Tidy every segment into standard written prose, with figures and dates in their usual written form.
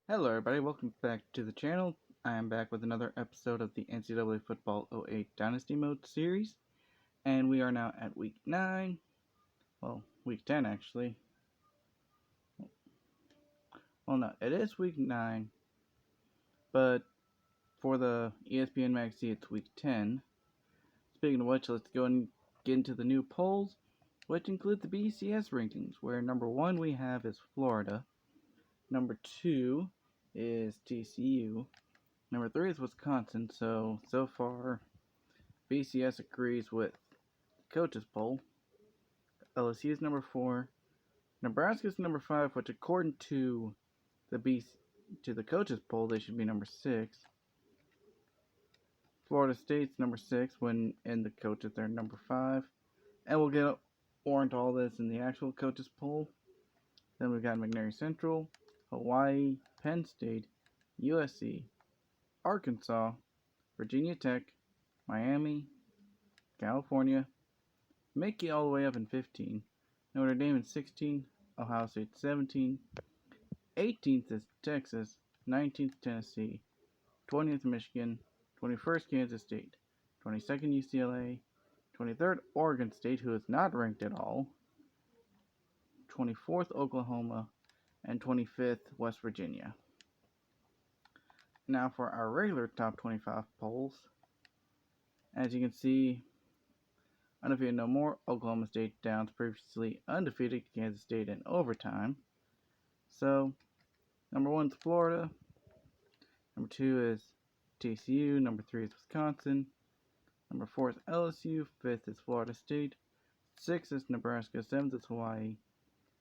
Hello everybody, welcome back to the channel. I am back with another episode of the NCAA Football 08 Dynasty Mode series. And we are now at week 9. Well, week 10 actually. Well no, it is week 9. But for the ESPN Magazine it's week 10. Speaking of which, let's go and get into the new polls, which include the BCS rankings, where number 1 we have is Florida. Number 2 is TCU. Number 3 is Wisconsin, so far BCS agrees with the coaches poll. LSU is number 4. Nebraska is number 5, which according to the coaches poll, they should be number 6. Florida State's number 6, when in the coaches they're number 5. And we'll get more into all this in the actual coaches poll. Then we've got McNary Central, Hawaii, Penn State, USC, Arkansas, Virginia Tech, Miami, California, Mickey all the way up in 15, Notre Dame in 16, Ohio State 17, 18th is Texas, 19th Tennessee, 20th Michigan, 21st Kansas State, 22nd UCLA, 23rd Oregon State, who is not ranked at all, 24th Oklahoma, and 25th West Virginia. Now for our regular top 25 polls. As you can see, undefeated no more, Oklahoma State downs previously undefeated Kansas State in overtime. So, number 1 is Florida, number 2 is TCU, number 3 is Wisconsin, number 4 is LSU, 5th is Florida State, 6th is Nebraska, 7th is Hawaii,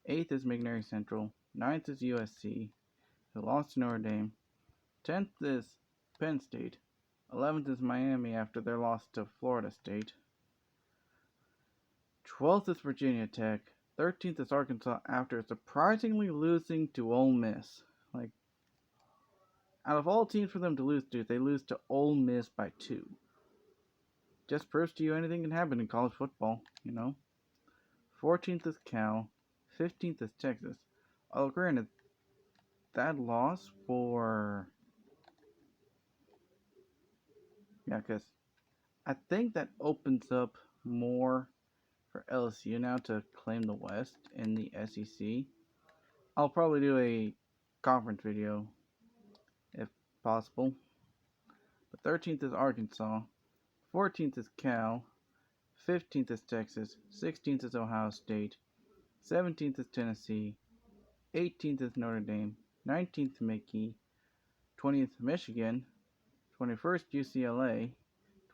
8th is McNary Central, 9th is USC, who lost to Notre Dame, 10th is Penn State, 11th is Miami after their loss to Florida State, 12th is Virginia Tech, 13th is Arkansas after surprisingly losing to Ole Miss. Like, out of all teams for them to lose to, they lose to Ole Miss by 2. Just proves to you anything can happen in college football, you know. 14th is Cal, 15th is Texas. Although granted, that loss for... yeah, because I think that opens up more for LSU now to claim the West in the SEC. I'll probably do a conference video if possible. But 13th is Arkansas, 14th is Cal, 15th is Texas, 16th is Ohio State, 17th is Tennessee, 18th is Notre Dame, 19th Mickey, 20th Michigan, 21st UCLA,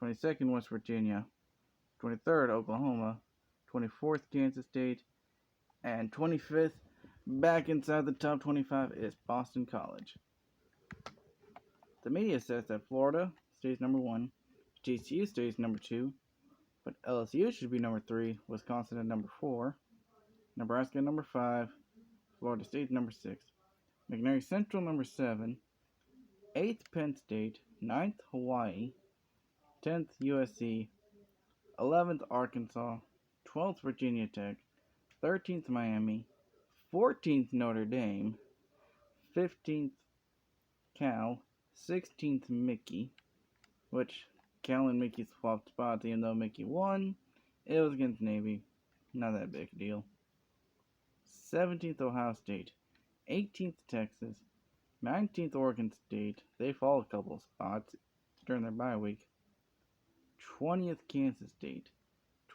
22nd West Virginia, 23rd Oklahoma, 24th Kansas State, and 25th, back inside the top 25, is Boston College. The media says that Florida stays number 1, TCU stays number 2, but LSU should be number 3, Wisconsin at number 4, Nebraska number 5, Florida State number 6, McNary Central number 7, 8th Penn State, 9th Hawaii, 10th USC, 11th Arkansas, 12th Virginia Tech, 13th Miami, 14th Notre Dame, 15th Cal, 16th Mickey, which Cal and Mickey swapped spots even though Mickey won. It was against Navy. Not that big a deal. 17th Ohio State, 18th Texas, 19th Oregon State. They fall a couple of spots during their bye week. 20th Kansas State,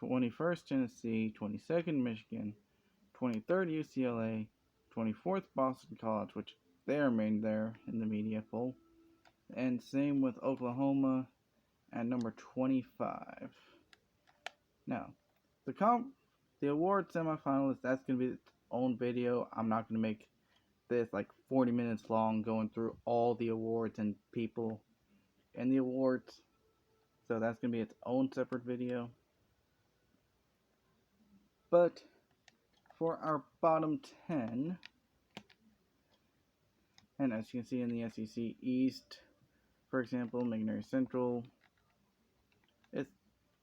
21st Tennessee, 22nd Michigan, 23rd UCLA, 24th Boston College, which they remained there in the media poll, and same with Oklahoma at number 25. Now, the award semifinalists, that's going to be its own video. I'm not going to make this like 40 minutes long going through all the awards and people and the awards. So that's going to be its own separate video. But for our bottom 10, and as you can see in the SEC East, for example, McNary Central is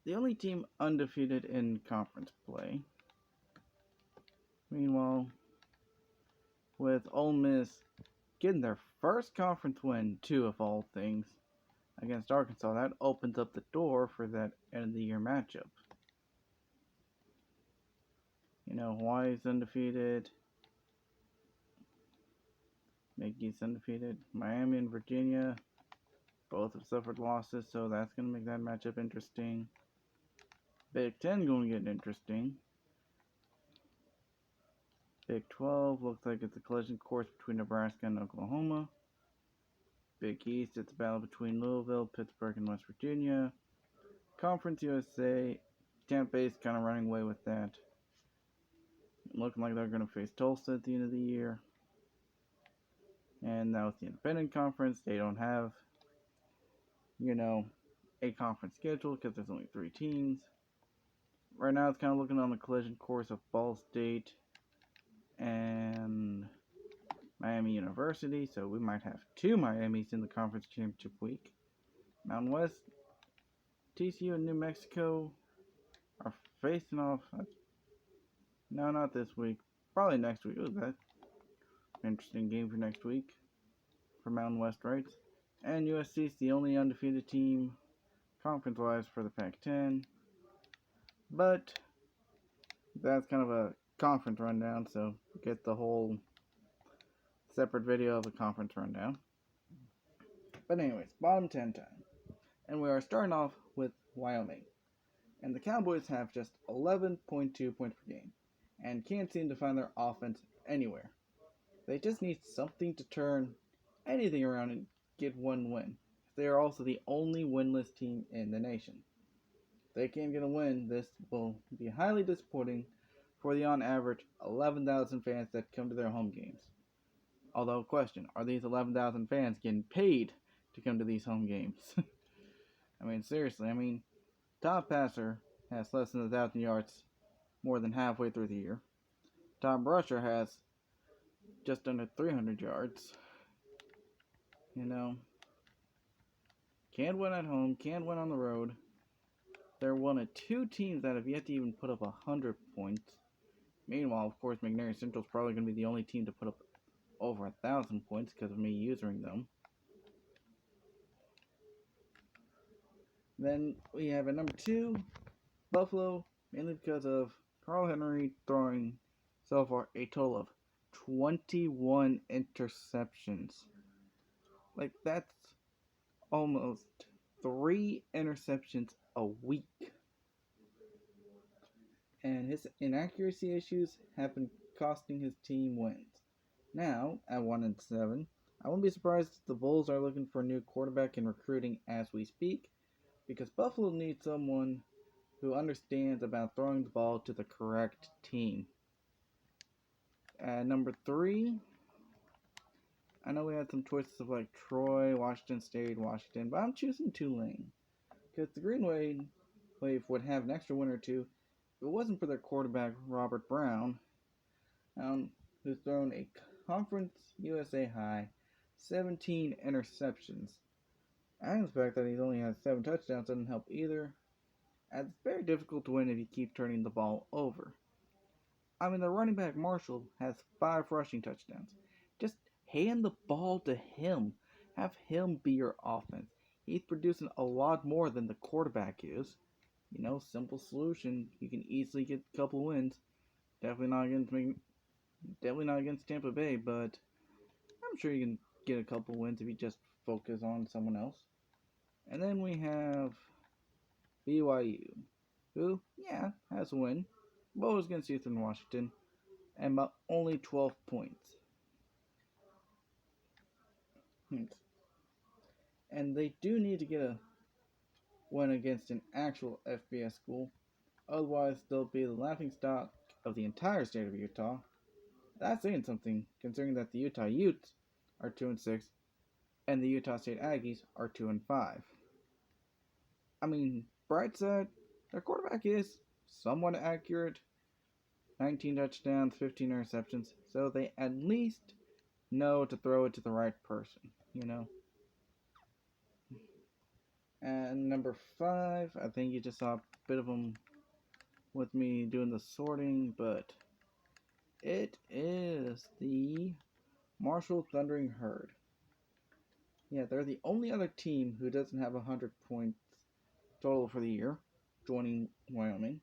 the only team undefeated in conference play. Meanwhile, with Ole Miss getting their first conference win, too, of all things, against Arkansas. That opens up the door for that end of the year matchup. You know, Hawaii's undefeated. Mickey's undefeated. Miami and Virginia both have suffered losses, so that's going to make that matchup interesting. Big Ten going to get interesting. Big 12 looks like it's a collision course between Nebraska and Oklahoma. Big East, it's a battle between Louisville, Pittsburgh, and West Virginia. Conference USA, Tampa Bay's kind of running away with that. Looking like they're going to face Tulsa at the end of the year. And now with the independent conference, they don't have, you know, a conference schedule because there's only 3 teams. Right now, it's kind of looking on the collision course of Ball State and Miami University, so we might have 2 Miamis in the conference championship week. Mountain West, TCU and New Mexico are facing off. No, not this week. Probably next week. Ooh, that's an interesting game for next week for Mountain West rights. And USC is the only undefeated team conference-wise for the Pac-10. But that's kind of a conference rundown, so get the whole separate video of the conference rundown. But anyways, bottom 10 time. And we are starting off with Wyoming. And the Cowboys have just 11.2 points per game and can't seem to find their offense anywhere. They just need something to turn anything around and get one win. They are also the only winless team in the nation. If they can't get a win, this will be highly disappointing for the on average 11,000 fans that come to their home games. Although, question, are these 11,000 fans getting paid to come to these home games? I mean, seriously, top passer has less than 1,000 yards more than halfway through the year. Top rusher has just under 300 yards. You know, can't win at home, can't win on the road. They're one of 2 teams that have yet to even put up 100 points. Meanwhile, of course, McNair Central's probably going to be the only team to put up over 1,000 points because of me using them. Then we have at number 2, Buffalo, mainly because of Carl Henry throwing so far a total of 21 interceptions. Like, that's almost 3 interceptions a week. And his inaccuracy issues have been costing his team wins. Now, at 1-7, I wouldn't be surprised if the Bulls are looking for a new quarterback and recruiting as we speak, because Buffalo needs someone who understands about throwing the ball to the correct team. At number 3, I know we had some choices of like Troy, Washington State, Washington, but I'm choosing Tulane. Because the Green Wave would have an extra win or 2 if it wasn't for their quarterback, Robert Brown, who's thrown a Conference USA high 17 interceptions. And the fact that he's only has 7 touchdowns doesn't help either. And it's very difficult to win if you keep turning the ball over. The running back Marshall has 5 rushing touchdowns. Just hand the ball to him. Have him be your offense. He's producing a lot more than the quarterback is. You know, simple solution. You can easily get a couple wins. Definitely not against Tampa Bay, but I'm sure you can get a couple wins if you just focus on someone else. And then we have BYU, who, has a win, but was against Eastern Washington, and by only 12 points. And they do need to get a win against an actual FBS school, otherwise they'll be the laughingstock of the entire state of Utah. That's saying something, considering that the Utah Utes are 2-6, and the Utah State Aggies are 2-5. Bright side, their quarterback is somewhat accurate. 19 touchdowns, 15 interceptions, so they at least know to throw it to the right person, you know. And number 5, I think you just saw a bit of them with me doing the sorting, but it is the Marshall Thundering Herd. Yeah, they're the only other team who doesn't have 100 points total for the year, joining Wyoming.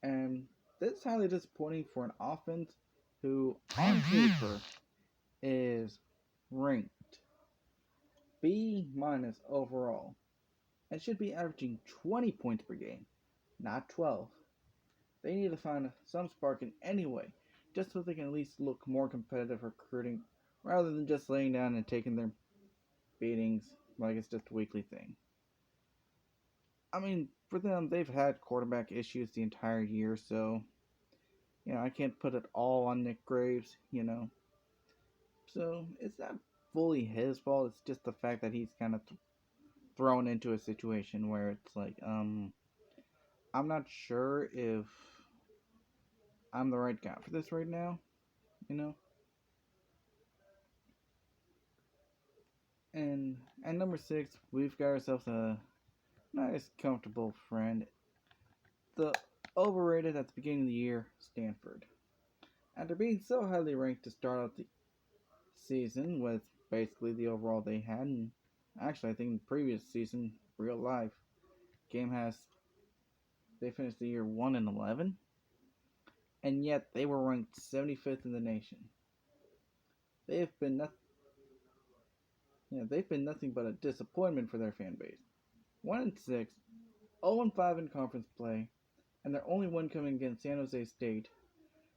And this is highly disappointing for an offense who, on paper, is ranked B minus overall and should be averaging 20 points per game, not 12. They need to find some spark in any way, just so they can at least look more competitive recruiting rather than just laying down and taking their beatings like it's just a weekly thing. I mean, for them, they've had quarterback issues the entire year, so, I can't put it all on Nick Graves. So, it's not fully his fault, it's just the fact that he's kind of thrown into a situation where it's like, I'm not sure if I'm the right guy for this right now. And at number 6, we've got ourselves a nice, comfortable friend. The overrated at the beginning of the year, Stanford. After being so highly ranked to start out the season with basically the overall they had, and actually I think the previous season, real life, they finished the year 1-11, and yet they were ranked 75th in the nation. They've been nothing but a disappointment for their fan base. 1-6, 0-5 in conference play, and their only win coming against San Jose State.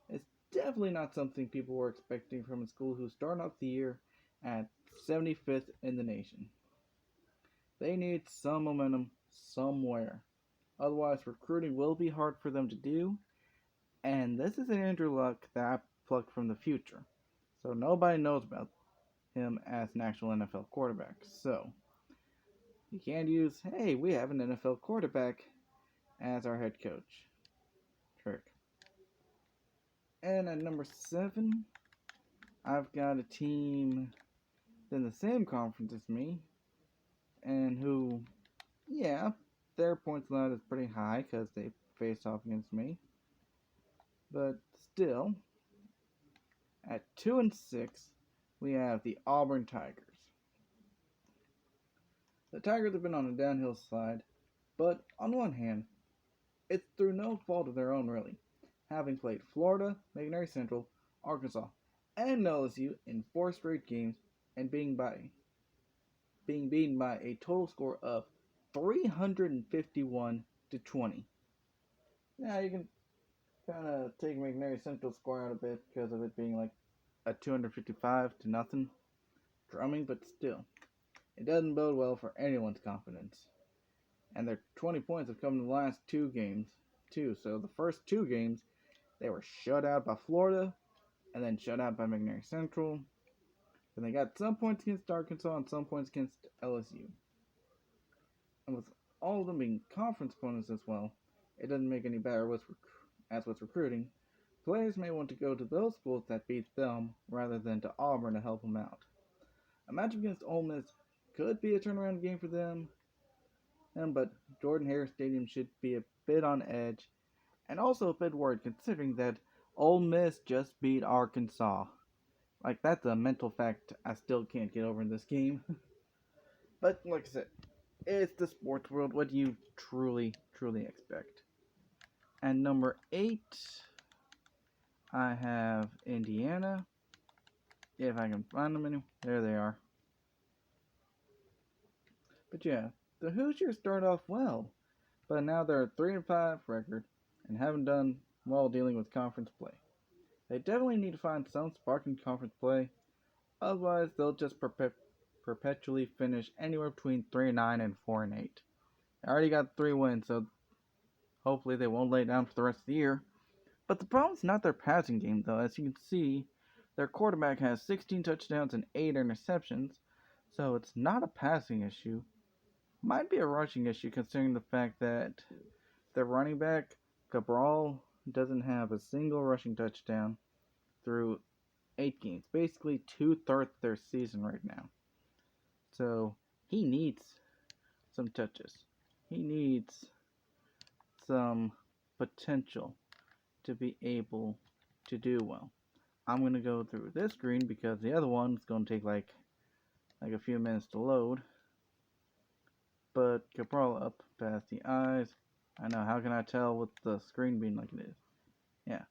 It's definitely not something people were expecting from a school who started off the year at 75th in the nation. They need some momentum somewhere. Otherwise, recruiting will be hard for them to do. And this is an Andrew Luck that I plucked from the future. So nobody knows about him as an actual NFL quarterback. So you can't use, hey, we have an NFL quarterback as our head coach trick. And at number 7, I've got a team in the same conference as me, and who, yeah, their points allowed is pretty high because they faced off against me. But still, at 2-6, we have the Auburn Tigers. The Tigers have been on a downhill slide, but on one hand, it's through no fault of their own, really, having played Florida, McNair Central, Arkansas, and LSU in 4 straight games and being beaten by a total score of 351-20. Now you can kind of take McNair Central score out a bit because of it being like a 255 to nothing drumming, but still, it doesn't bode well for anyone's confidence. And their 20 points have come in the last 2 games too. So the first 2 games, they were shut out by Florida, and then shut out by McNair Central. And they got some points against Arkansas and some points against LSU. And with all of them being conference opponents as well, it doesn't make any better with recruiting. Players may want to go to those schools that beat them rather than to Auburn to help them out. A matchup against Ole Miss could be a turnaround game for them, but Jordan-Hare Stadium should be a bit on edge, and also a bit worried considering that Ole Miss just beat Arkansas. Like, that's a mental fact I still can't get over in this game. But like I said, it's the sports world. What do you truly expect? And number 8, I have Indiana. If I can find them anywhere. There they are. But yeah, the Hoosiers start off well, but now they're a 3-5 record and haven't done well dealing with conference play. They definitely need to find some spark in conference play, otherwise they'll just perpetually finish anywhere between 3-9 and 4-8. They already got 3 wins, so hopefully they won't lay down for the rest of the year. But the problem's not their passing game, though. As you can see, their quarterback has 16 touchdowns and 8 interceptions, so it's not a passing issue. Might be a rushing issue considering the fact that their running back, Cabral, doesn't have a single rushing touchdown through 8 games. Basically 2/3 of their season right now. So he needs some touches. He needs some potential to be able to do well. I'm going to go through this screen because the other one's going to take like a few minutes to load. But Cabral up past the eyes. I know, how can I tell with the screen being like it is? Yeah.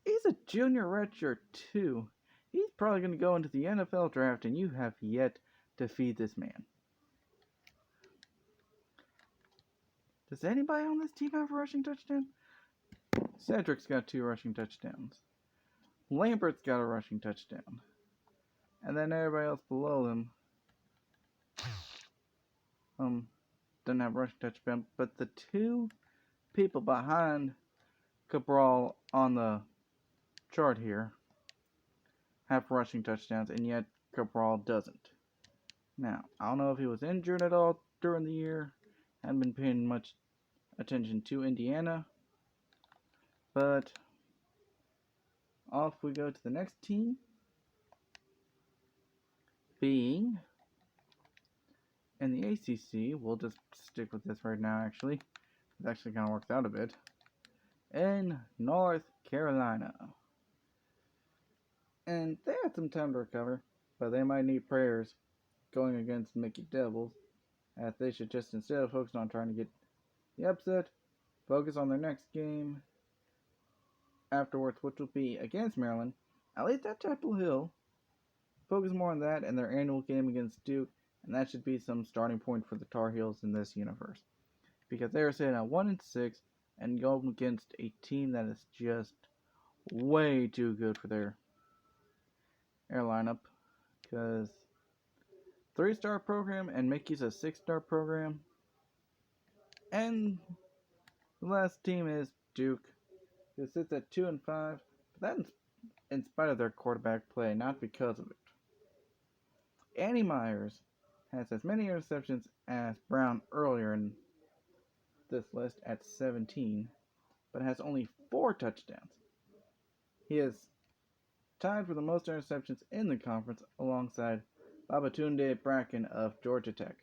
He's a junior redshirt too. He's probably going to go into the NFL draft, and you have yet to feed this man. Does anybody on this team have a rushing touchdown? Cedric's got 2 rushing touchdowns. Lambert's got a rushing touchdown. And then everybody else below them doesn't have a rushing touchdown. But the 2 people behind Cabral on the chart here have rushing touchdowns, and yet Cabral doesn't. Now, I don't know if he was injured at all during the year. Hadn't been paying much attention to Indiana. But off we go to the next team, being in the ACC. We'll just stick with this right now, actually. It actually kind of works out a bit. In North Carolina. And they had some time to recover, but they might need prayers going against Mickey Devils, as they should just, instead of focusing on trying to get the upset, focus on their next game afterwards, which will be against Maryland, at least at Chapel Hill. Focus more on that and their annual game against Duke, and that should be some starting point for the Tar Heels in this universe, because they are sitting at 1-6 and going against a team that is just way too good for their air lineup, because 3-star program and Mickey's a 6-star program, and the last team is Duke, who sits at 2-5, but that's in spite of their quarterback play, not because of it. Andy Myers has as many interceptions as Brown earlier in this list at 17, but has only 4 touchdowns. He is tied for the most interceptions in the conference alongside Babatunde Bracken of Georgia Tech.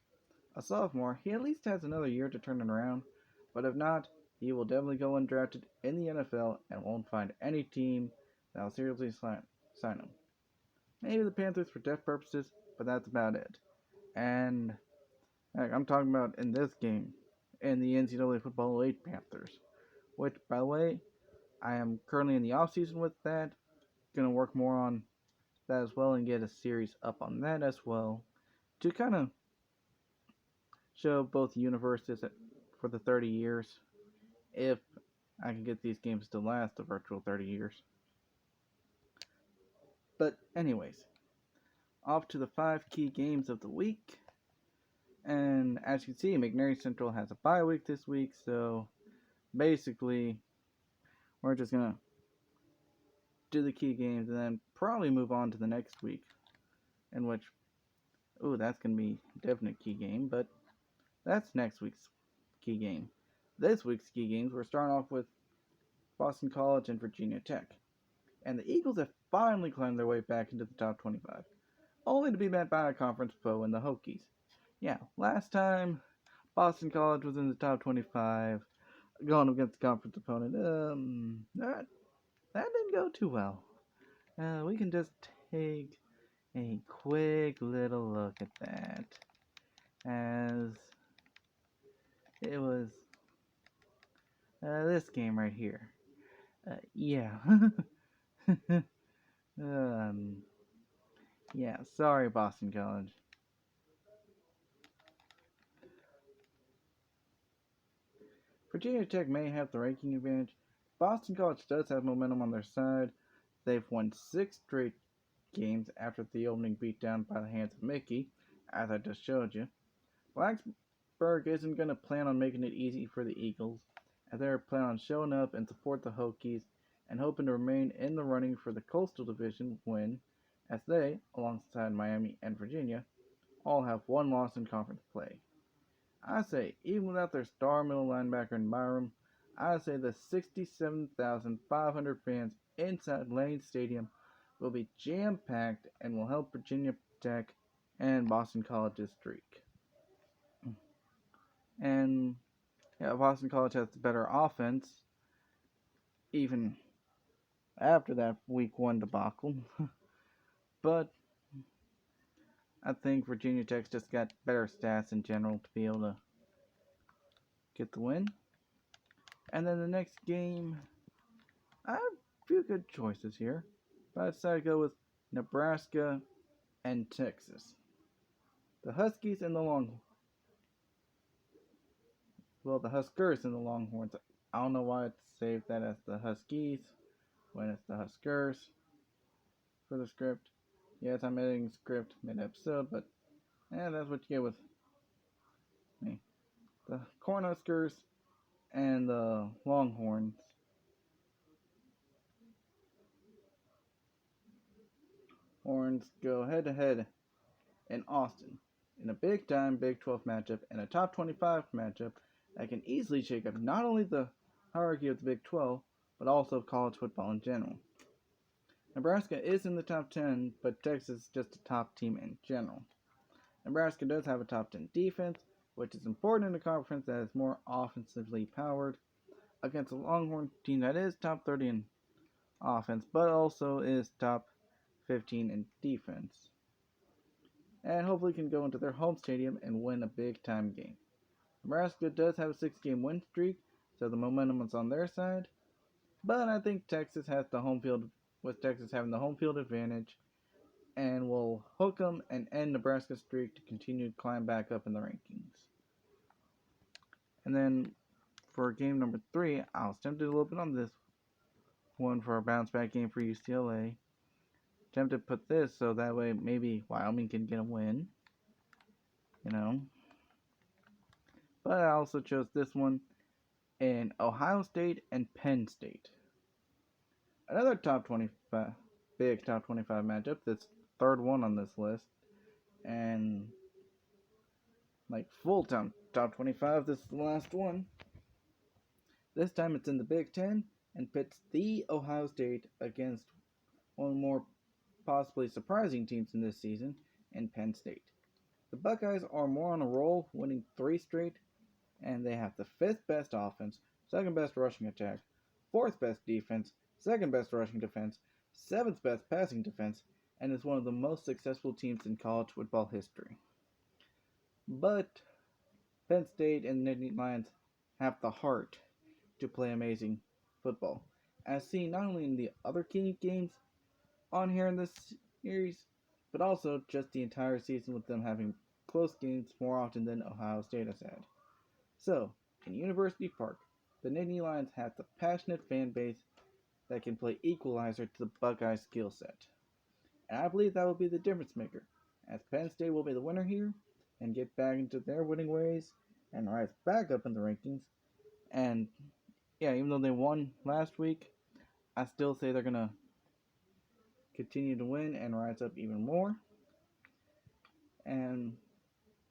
A sophomore, he at least has another year to turn it around, but if not, he will definitely go undrafted in the NFL and won't find any team that will seriously sign him. Maybe the Panthers for depth purposes, but that's about it. And I'm talking about in this game, in the NCAA Football 8 Panthers, which, by the way, I am currently in the off-season with that. Going to work more on that as well and get a series up on that as well to kind of show both universes for the 30 years, if I can get these games to last the virtual 30 years. But anyways, off to the 5 key games of the week. And as you can see, McNary Central has a bye week this week, so basically we're just going to do the key games and then probably move on to the next week, in which, that's going to be a definite key game, but that's next week's key game. This week's key games, we're starting off with Boston College and Virginia Tech. And the Eagles have finally climbed their way back into the top 25, only to be met by a conference foe in the Hokies. Yeah, last time Boston College was in the top 25, going against the conference opponent, that didn't go too well. We can just take a quick little look at that, as it was this game right here. Yeah. Yeah, sorry, Boston College. Virginia Tech may have the ranking advantage. Boston College does have momentum on their side. They've won 6 straight games after the opening beatdown by the hands of Mickey, as I just showed you. Blacksburg isn't going to plan on making it easy for the Eagles, as they're planning on showing up and support the Hokies and hoping to remain in the running for the Coastal Division win, as they, alongside Miami and Virginia, all have 1 loss in conference play. I say, even without their star middle linebacker in Byram, I say the 67,500 fans inside Lane Stadium will be jam-packed and will help Virginia Tech and Boston College's streak. And Boston College has the better offense, even after that week 1 debacle. But I think Virginia Tech's just got better stats in general to be able to get the win. And then the next game, I have a few good choices here. But I decided to go with Nebraska and Texas. The Huskies and the the Huskers and the Longhorns. I don't know why it's saved that as the Huskies when it's the Huskers for the script. Yes, I'm editing script mid-episode, but that's what you get with me. The Cornhuskers and the Longhorns. Horns go head-to-head in Austin in a big-time Big 12 matchup and a top 25 matchup that can easily shake up not only the hierarchy of the Big 12, but also of college football in general. Nebraska is in the top 10, but Texas is just a top team in general. Nebraska does have a top 10 defense, which is important in a conference that is more offensively powered against a Longhorn team that is top 30 in offense, but also is top 15 in defense. And hopefully can go into their home stadium and win a big time game. Nebraska does have a 6-game win streak, so the momentum is on their side. But I think Texas has the home field, with Texas having the home field advantage, and will hook them and end Nebraska's streak to continue to climb back up in the rankings. And then for game number 3, I was tempted a little bit on this one for a bounce back game for UCLA. Tempted to put this so that way maybe Wyoming can get a win, But I also chose this one in Ohio State and Penn State. Another big top 25 matchup, this third one on this list, and full top 25, this is the last one. This time it's in the Big Ten and pits the Ohio State against one of the more possibly surprising teams in this season, in Penn State. The Buckeyes are more on a roll, winning 3 straight, and they have the 5th best offense, 2nd best rushing attack, 4th best defense, 2nd best rushing defense, 7th best passing defense, and is one of the most successful teams in college football history. But Penn State and the Nittany Lions have the heart to play amazing football, as seen not only in the other key games on here in this series, but also just the entire season with them having close games more often than Ohio State has had. So, in University Park, the Nittany Lions have the passionate fan base that can play equalizer to the Buckeyes' skill set. And I believe that will be the difference maker, as Penn State will be the winner here and get back into their winning ways and rise back up in the rankings. And yeah, even though they won last week, I still say they're going to continue to win and rise up even more. And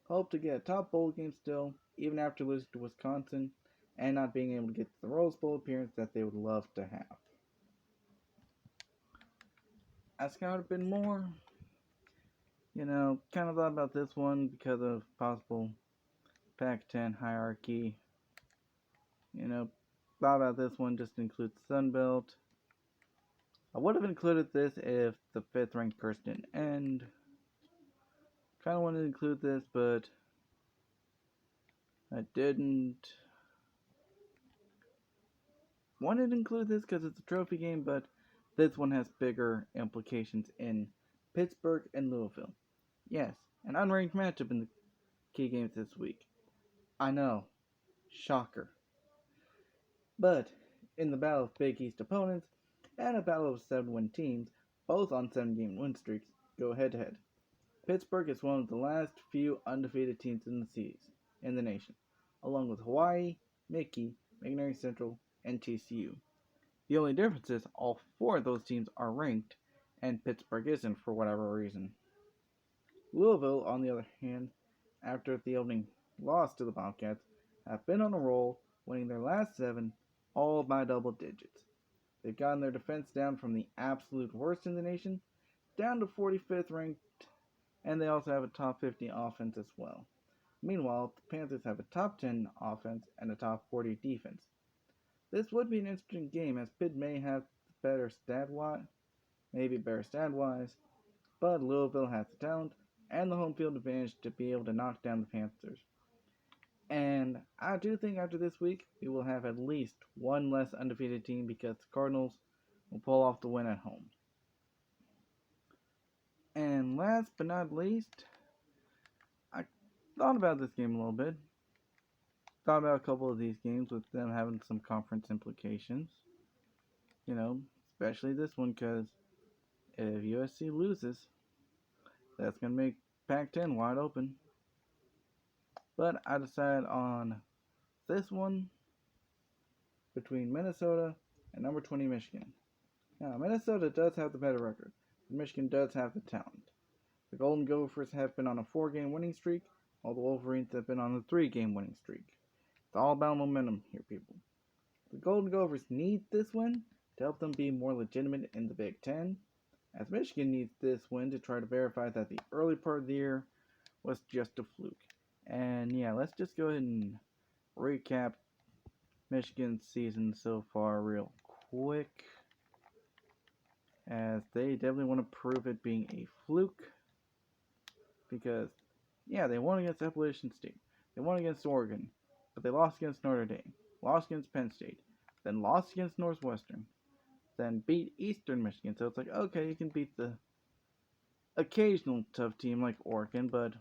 hope to get a top bowl game still, even after losing to Wisconsin and not being able to get the Rose Bowl appearance that they would love to have. I scouted a bit more, kind of thought about this one because of possible Pac-10 hierarchy. Thought about this one just to include Sun Belt. I would have included this if the 5th ranked curse didn't end. Kind of wanted to include this, but I didn't. Wanted to include this because it's a trophy game, but this one has bigger implications in Pittsburgh and Louisville. Yes, an unranked matchup in the key games this week. I know. Shocker. But in the battle of Big East opponents and a battle of 7-win teams, both on 7-game win streaks, go head-to-head. Pittsburgh is one of the last few undefeated teams in the nation, along with Hawaii, Mickey, McNary Central, and TCU. The only difference is all 4 of those teams are ranked, and Pittsburgh isn't for whatever reason. Louisville, on the other hand, after the opening loss to the Bobcats, have been on a roll, winning their last 7, all by double digits. They've gotten their defense down from the absolute worst in the nation, down to 45th ranked, and they also have a top 50 offense as well. Meanwhile, the Panthers have a top 10 offense and a top 40 defense. This would be an interesting game, as Pitt may have better stat-wise, but Louisville has the talent and the home field advantage to be able to knock down the Panthers. And I do think after this week, we will have at least one less undefeated team because the Cardinals will pull off the win at home. And last but not least, I thought about this game a little bit. Thought about a couple of these games with them having some conference implications. You know, especially this one because if USC loses, that's going to make Pac-10 wide open. But I decided on this one between Minnesota and number 20 Michigan. Now, Minnesota does have the better record, but Michigan does have the talent. The Golden Gophers have been on a 4-game winning streak, while the Wolverines have been on a 3-game winning streak. It's all about momentum here, people. The Golden Gophers need this win to help them be more legitimate in the Big Ten, as Michigan needs this win to try to verify that the early part of the year was just a fluke. And yeah, let's just go ahead and recap Michigan's season so far real quick, as they definitely want to prove it being a fluke, because yeah, they won against Appalachian State, they won against Oregon, but they lost against Notre Dame, lost against Penn State, then lost against Northwestern, then beat Eastern Michigan. So it's like, okay, you can beat the occasional tough team like Oregon, but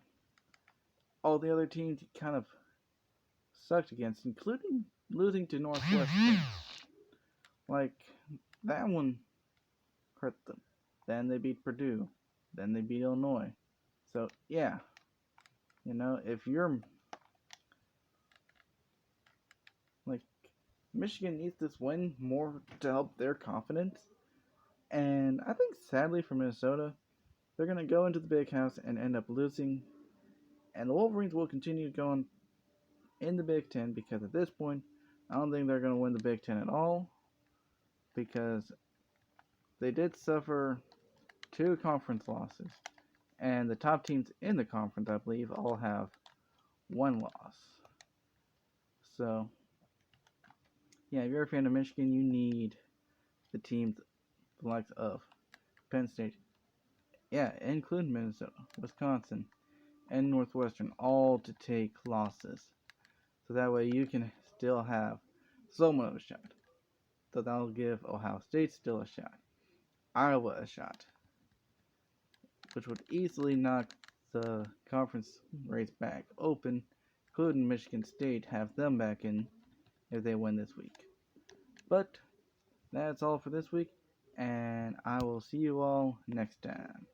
all the other teams you kind of sucked against, including losing to Northwestern. Like, that one hurt them. Then they beat Purdue. Then they beat Illinois. So, yeah. You know, if you're... Like, Michigan needs this win more to help their confidence. And I think, sadly for Minnesota, they're going to go into the Big House and end up losing. And the Wolverines will continue going in the Big Ten because at this point, I don't think they're going to win the Big Ten at all, because they did suffer 2 conference losses, and the top teams in the conference, I believe, all have 1 loss. So, yeah, if you're a fan of Michigan, you need the teams the likes of Penn State, yeah, including Minnesota, Wisconsin, and Northwestern, all to take losses. So that way you can still have somewhat of a shot. So that'll give Ohio State still a shot, Iowa a shot, which would easily knock the conference race back open, including Michigan State, have them back in if they win this week. But that's all for this week, and I will see you all next time.